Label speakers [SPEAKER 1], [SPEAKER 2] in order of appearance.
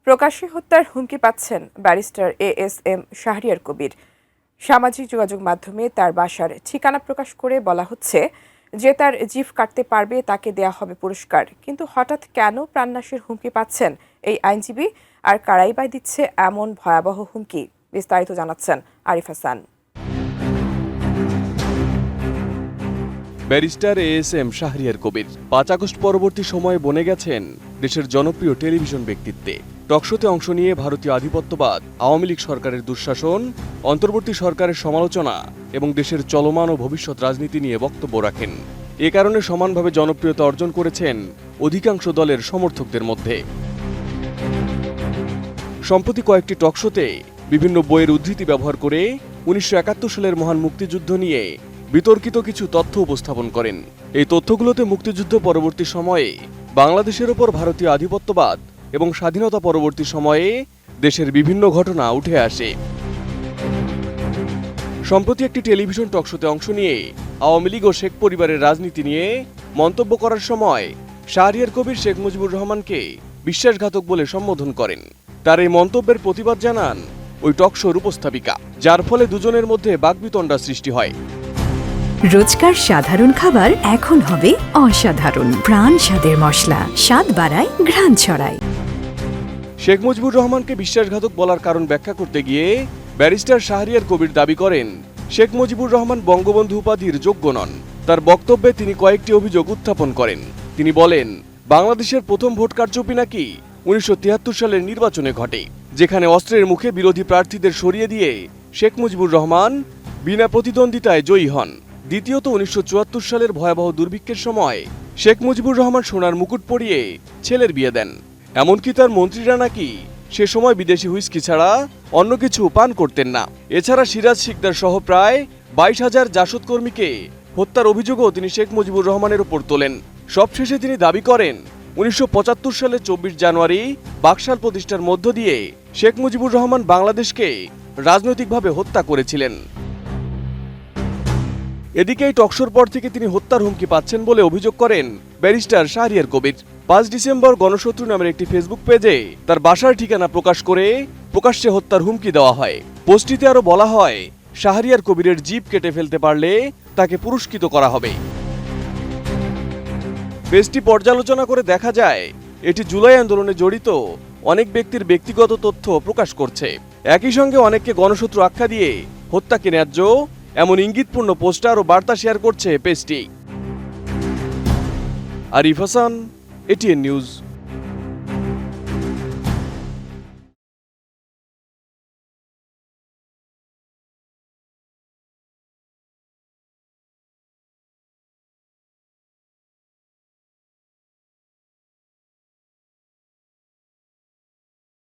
[SPEAKER 1] প্রকাশ্যে হত্যার হুমকি পাচ্ছেন ব্যারিস্টার ASM শাহরিয়ার কবির। সামাজিক যোগাযোগ মাধ্যমে তার বাসার ঠিকানা প্রকাশ করে বলা হচ্ছে যে তার জিভ কাটতে পারবে তাকে দেয়া হবে পুরস্কার। কিন্তু হঠাৎ কেন প্রাণনাশের হুমকি পাচ্ছেন এই আইনজীবী, আর কারাই বা দিচ্ছে এমন ভয়াবহ হুমকি? বিস্তারিত জানাচ্ছেন Arif Hasan.
[SPEAKER 2] Barrister ASM Shahriar Kabir 5 August পরবর্তী সময়ে বনে গেছেন দেশের জনপ্রিয় টেলিভিশন ব্যক্তিত্বে। টকশোতে অংশ নিয়ে ভারতীয় আধিপত্যবাদ, আওয়ামী লীগ সরকারের দুঃশাসন, অন্তর্বর্তী সরকারের সমালোচনা এবং দেশের চলমান ও ভবিষ্যৎ রাজনীতি নিয়ে বক্তব্য রাখেন। এ কারণে সমানভাবে জনপ্রিয়তা অর্জন করেছেন অধিকাংশ দলের সমর্থকদের মধ্যে। সম্প্রতি কয়েকটি টকশোতে বিভিন্ন বইয়ের উদ্ধৃতি ব্যবহার করে 1971 সালের মহান মুক্তিযুদ্ধ নিয়ে বিতর্কিত কিছু তথ্য উপস্থাপন করেন। এই তথ্যগুলোতে মুক্তিযুদ্ধ পরবর্তী সময়ে বাংলাদেশের ওপর ভারতীয় আধিপত্যবাদ এবং স্বাধীনতা পরবর্তী সময়ে দেশের বিভিন্ন ঘটনা উঠে আসে। সম্প্রতি একটি টেলিভিশন টকশোতে অংশ নিয়ে আওয়ামী লীগ ও শেখ পরিবারের রাজনীতি নিয়ে মন্তব্য করার সময় শাহরিয়ার কবির শেখ মুজিবুর রহমানকে বিশ্বাসঘাতক বলে সম্বোধন করেন। তার এই মন্তব্যের প্রতিবাদ জানান ওই টকশোর উপস্থাপিকা, যার ফলে দুজনের মধ্যে বাকবিতণ্ডা সৃষ্টি হয়।
[SPEAKER 3] রোজকার সাধারণ খাবার এখন হবে অসাধারণ। প্রাণ স্বাদের মশলা, স্বাদ বাড়ায়, ঘ্রাণ ছড়ায়।
[SPEAKER 2] শেখ মুজিবুর রহমানকে বিশ্বাসঘাতক বলার কারণ ব্যাখ্যা করতে গিয়ে ব্যারিস্টার শাহরিয়ার কবির দাবি করেন শেখ মুজিবুর রহমান বঙ্গবন্ধু উপাধির যোগ্য নন। তার বক্তব্যে তিনি কয়েকটি অভিযোগ উত্থাপন করেন। তিনি বলেন, বাংলাদেশের প্রথম ভোট কারচুপি নাকি 1973 সালের নির্বাচনে ঘটে, যেখানে অস্ত্রের মুখে বিরোধী প্রার্থীদের সরিয়ে দিয়ে শেখ মুজিবুর রহমান বিনা প্রতিদ্বন্দ্বিতায় জয়ী হন। দ্বিতীয়ত, 1974 সালের ভয়াবহ দুর্ভিক্ষের সময় শেখ মুজিবুর রহমান সোনার মুকুট পরিয়ে ছেলের বিয়ে দেন। এমনকি তার মন্ত্রীরা নাকি সে সময় বিদেশি হুইস্কি ছাড়া অন্য কিছু পান করতেন না। এছাড়া সিরাজ শিকদার সহ প্রায় 22,000 জাসদ কর্মীকে হত্যার অভিযোগও তিনি শেখ মুজিবুর রহমানের উপর তোলেন। সবশেষে তিনি দাবি করেন 1975 সালের 24 জানুয়ারি বাকশাল প্রতিষ্ঠার মধ্য দিয়ে শেখ মুজিবুর রহমান বাংলাদেশকে রাজনৈতিকভাবে হত্যা করেছিলেন। এদিকে এই টকশোর পর থেকে তিনি হত্যার হুমকি পাচ্ছেন বলে অভিযোগ করেন ব্যারিস্টার শাহরিয়ার কবির। 5 ডিসেম্বর গণশত্রু নামের একটি ফেসবুক পেজে তার বাসার ঠিকানা প্রকাশ করে প্রকাশ্যে হত্যার হুমকি দেওয়া হয়। পোস্টটিতে আরো বলা হয়, শাহরিয়ার কবিরের জিভ কেটে ফেলতে পারলে তাকে পুরস্কৃত করা হবে। পেজটি পর্যালোচনা করে দেখা যায় এটি জুলাই আন্দোলনে জড়িত অনেক ব্যক্তির ব্যক্তিগত তথ্য প্রকাশ করছে। একই সঙ্গে অনেককে গণশত্রু আখ্যা দিয়ে হত্যাকে ন্যায্য এমন ইঙ্গিতপূর্ণ পোস্টার ও বার্তা শেয়ার করছে পেজটি। Arif Hasan, ATN news.